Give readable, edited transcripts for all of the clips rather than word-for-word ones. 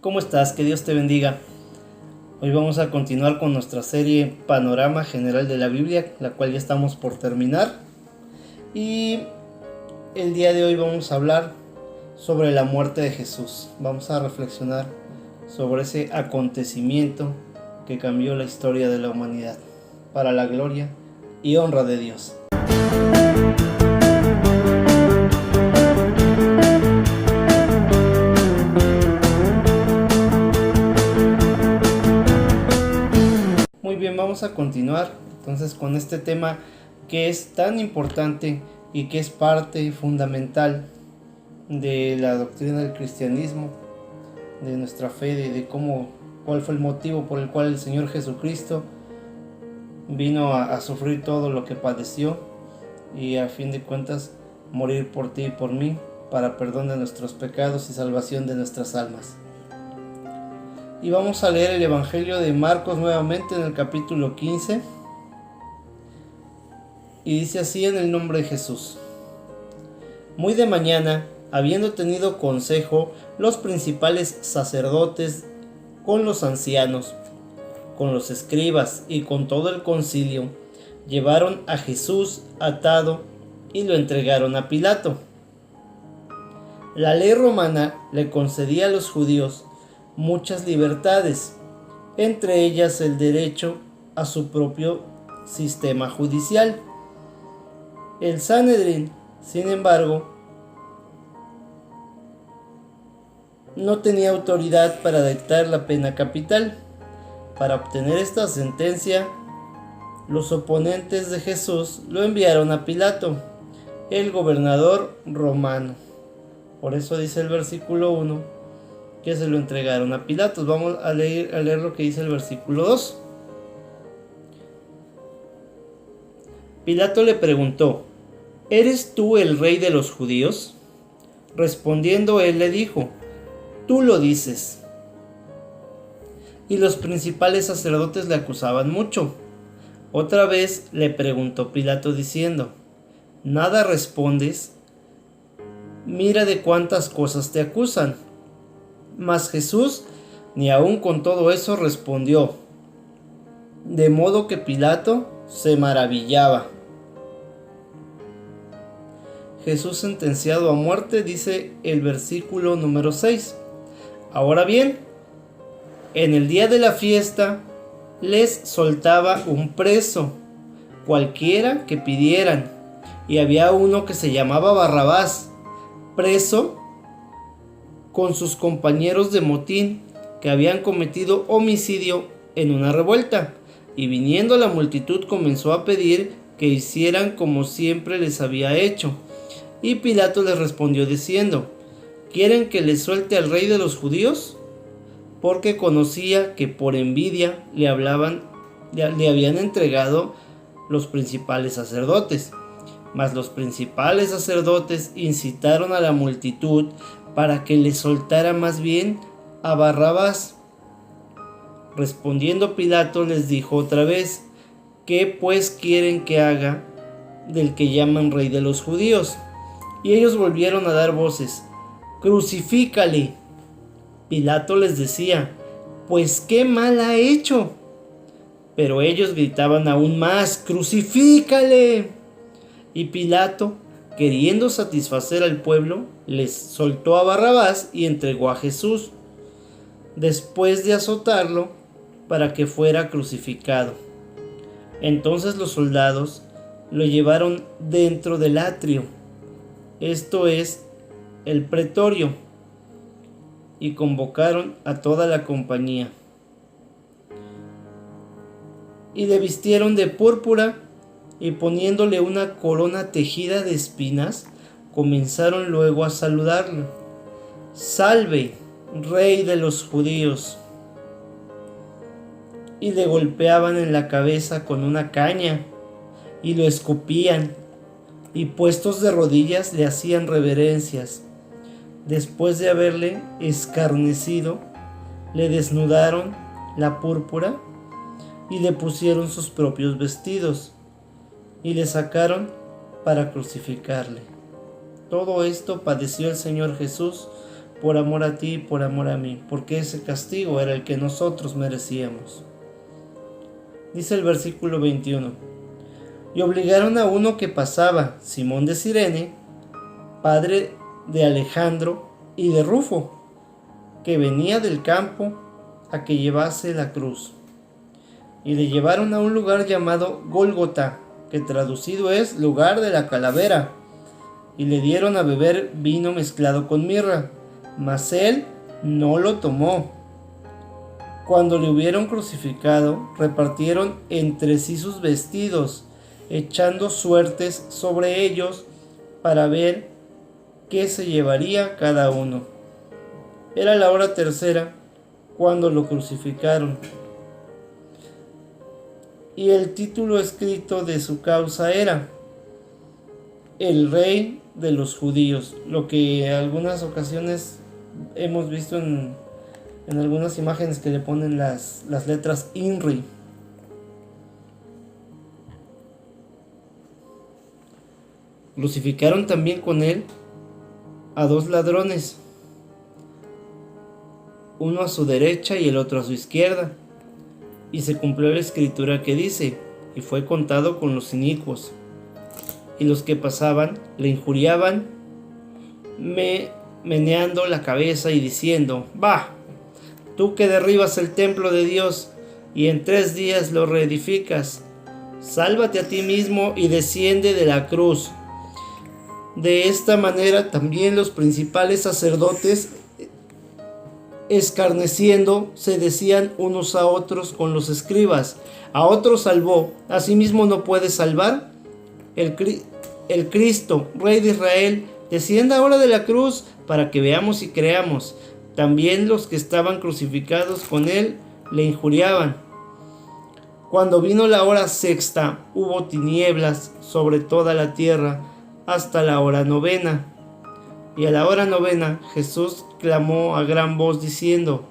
¿Cómo estás? Que Dios te bendiga. Hoy vamos a continuar con nuestra serie Panorama General de la Biblia, la cual ya estamos por terminar. Y el día de hoy vamos a hablar sobre la muerte de Jesús. Vamos a reflexionar sobre ese acontecimiento que cambió la historia de la humanidad para la gloria y honra de Dios. Muy bien, vamos a continuar entonces con este tema que es tan importante y que es parte fundamental de la doctrina del cristianismo, de nuestra fe, de cuál fue el motivo por el cual el Señor Jesucristo vino a sufrir todo lo que padeció y a fin de cuentas morir por ti y por mí para perdón de nuestros pecados y salvación de nuestras almas. Y vamos a leer el Evangelio de Marcos nuevamente en el capítulo 15. Y dice así en el nombre de Jesús. Muy de mañana, habiendo tenido consejo los principales sacerdotes con los ancianos, con los escribas y con todo el concilio, llevaron a Jesús atado y lo entregaron a Pilato. La ley romana le concedía a los judíos muchas libertades, entre ellas el derecho a su propio sistema judicial. El Sanedrín, sin embargo, no tenía autoridad para dictar la pena capital. Para obtener esta sentencia, los oponentes de Jesús lo enviaron a Pilato, el gobernador romano. Por eso dice el versículo 1 que se lo entregaron a Pilatos. Vamos a leer lo que dice el versículo 2. Pilato le preguntó: ¿Eres tú el rey de los judíos? Respondiendo él le dijo: Tú lo dices. Y los principales sacerdotes le acusaban mucho. Otra vez le preguntó Pilato diciendo: ¿Nada respondes? Mira de cuántas cosas te acusan. Mas Jesús ni aun con todo eso respondió, de modo que Pilato se maravillaba. Jesús sentenciado a muerte, dice el versículo número 6. Ahora bien, en el día de la fiesta les soltaba un preso, cualquiera que pidieran, y había uno que se llamaba Barrabás, preso con sus compañeros de motín que habían cometido homicidio en una revuelta, y viniendo la multitud comenzó a pedir que hicieran como siempre les había hecho. Y Pilato les respondió diciendo: ¿Quieren que les suelte al rey de los judíos? Porque conocía que por envidia le habían entregado los principales sacerdotes. Mas los principales sacerdotes incitaron a la multitud para que le soltara más bien a Barrabás. Respondiendo Pilato les dijo otra vez: ¿Qué pues quieren que haga del que llaman rey de los judíos? Y ellos volvieron a dar voces: ¡Crucifícale! Pilato les decía: Pues qué mal ha hecho. Pero ellos gritaban aún más: ¡Crucifícale! Y Pilato, queriendo satisfacer al pueblo, les soltó a Barrabás y entregó a Jesús, después de azotarlo, para que fuera crucificado. Entonces los soldados lo llevaron dentro del atrio, esto es, el pretorio, y convocaron a toda la compañía. Y le vistieron de púrpura, y poniéndole una corona tejida de espinas, comenzaron luego a saludarlo: ¡Salve, rey de los judíos! Y le golpeaban en la cabeza con una caña, y lo escupían, y puestos de rodillas le hacían reverencias. Después de haberle escarnecido, le desnudaron la púrpura y le pusieron sus propios vestidos, y le sacaron para crucificarle. Todo esto padeció el Señor Jesús por amor a ti y por amor a mí, porque ese castigo era el que nosotros merecíamos. Dice el versículo 21. Y obligaron a uno que pasaba, Simón de Cirene, padre de Alejandro y de Rufo, que venía del campo, a que llevase la cruz. Y le llevaron a un lugar llamado Gólgota, que traducido es lugar de la calavera, y le dieron a beber vino mezclado con mirra, mas él no lo tomó. Cuando le hubieron crucificado, repartieron entre sí sus vestidos, echando suertes sobre ellos para ver qué se llevaría cada uno. Era la hora tercera cuando lo crucificaron, y el título escrito de su causa era El Rey de los Judíos, lo que en algunas ocasiones hemos visto en algunas imágenes que le ponen las letras INRI. Crucificaron también con él a dos ladrones, uno a su derecha y el otro a su izquierda. Y se cumplió la escritura que dice: y fue contado con los inicuos. Y los que pasaban le injuriaban, meneando la cabeza y diciendo: «Bah, tú que derribas el templo de Dios y en 3 días lo reedificas, sálvate a ti mismo y desciende de la cruz». De esta manera también los principales sacerdotes, escarneciendo, se decían unos a otros con los escribas: «A otro salvó, ¿a sí mismo no puede salvar? El Cristo, Rey de Israel, descienda ahora de la cruz para que veamos y creamos». También los que estaban crucificados con él le injuriaban. Cuando vino la hora sexta, hubo tinieblas sobre toda la tierra hasta la hora novena. Y a la hora novena Jesús clamó a gran voz diciendo: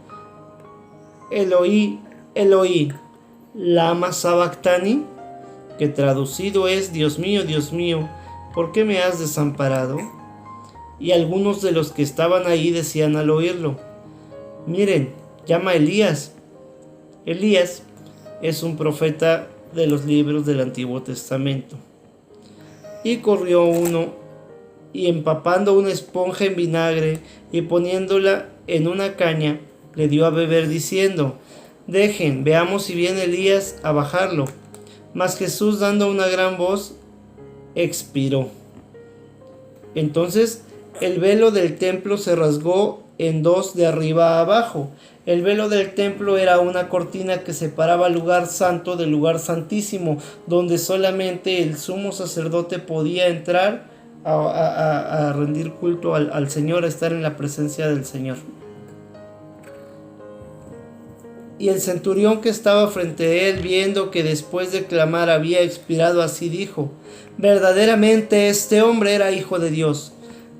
«Eloí, Eloí, lama sabactani», que traducido es: Dios mío, ¿por qué me has desamparado? Y algunos de los que estaban ahí decían al oírlo: «Miren, llama a Elías». Elías es un profeta de los libros del Antiguo Testamento. Y corrió uno, y empapando una esponja en vinagre y poniéndola en una caña, le dio a beber diciendo: «Dejen, veamos si viene Elías a bajarlo». Mas Jesús, dando una gran voz, expiró. Entonces el velo del templo se rasgó en dos de arriba a abajo. El velo del templo era una cortina que separaba el lugar santo del lugar santísimo, donde solamente el sumo sacerdote podía entrar a rendir culto al Señor, a estar en la presencia del Señor. Y el centurión que estaba frente a él, viendo que después de clamar había expirado, así dijo: «Verdaderamente este hombre era hijo de Dios».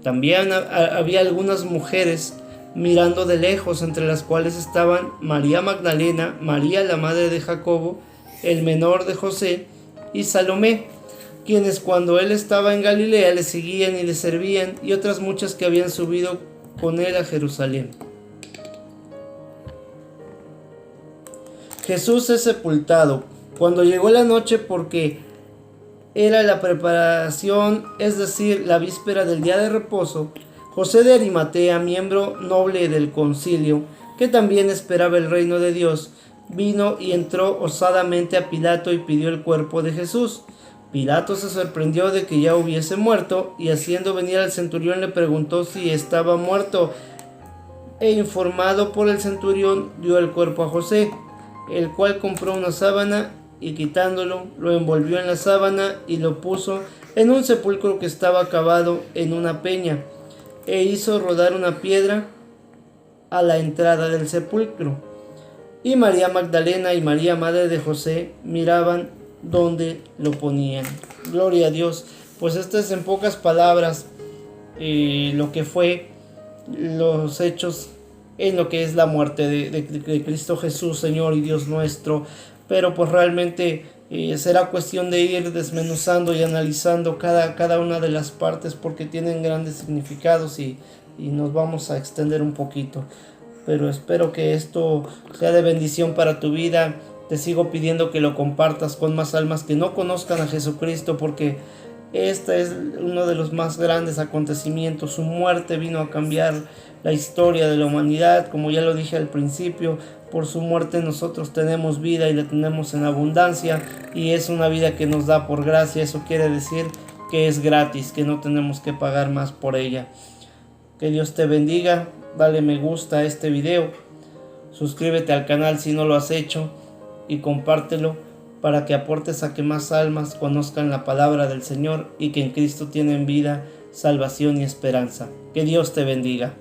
También había algunas mujeres mirando de lejos, entre las cuales estaban María Magdalena, María la madre de Jacobo, el menor de José, y Salomé, quienes cuando él estaba en Galilea le seguían y le servían, y otras muchas que habían subido con él a Jerusalén. Jesús es sepultado. Cuando llegó la noche, porque era la preparación, es decir, la víspera del día de reposo, José de Arimatea, miembro noble del concilio, que también esperaba el reino de Dios, vino y entró osadamente a Pilato y pidió el cuerpo de Jesús. Pilato se sorprendió de que ya hubiese muerto, y haciendo venir al centurión le preguntó si estaba muerto, e informado por el centurión dio el cuerpo a José, el cual compró una sábana y quitándolo, lo envolvió en la sábana y lo puso en un sepulcro que estaba cavado en una peña, e hizo rodar una piedra a la entrada del sepulcro. Y María Magdalena y María madre de José miraban donde lo ponían. Gloria a Dios. Pues esto es en pocas palabras lo que fue los hechos en lo que es la muerte de Cristo Jesús, Señor y Dios nuestro. Pero pues realmente será cuestión de ir desmenuzando y analizando cada una de las partes, porque tienen grandes significados y y nos vamos a extender un poquito. Pero espero que esto sea de bendición para tu vida. Te sigo pidiendo que lo compartas con más almas que no conozcan a Jesucristo, porque este es uno de los más grandes acontecimientos. Su muerte vino a cambiar la historia de la humanidad. Como ya lo dije al principio, por su muerte nosotros tenemos vida y la tenemos en abundancia, y es una vida que nos da por gracia. Eso quiere decir que es gratis, que no tenemos que pagar más por ella. Que Dios te bendiga. Dale me gusta a este video, suscríbete al canal si no lo has hecho y compártelo para que aportes a que más almas conozcan la palabra del Señor y que en Cristo tienen vida, salvación y esperanza. Que Dios te bendiga.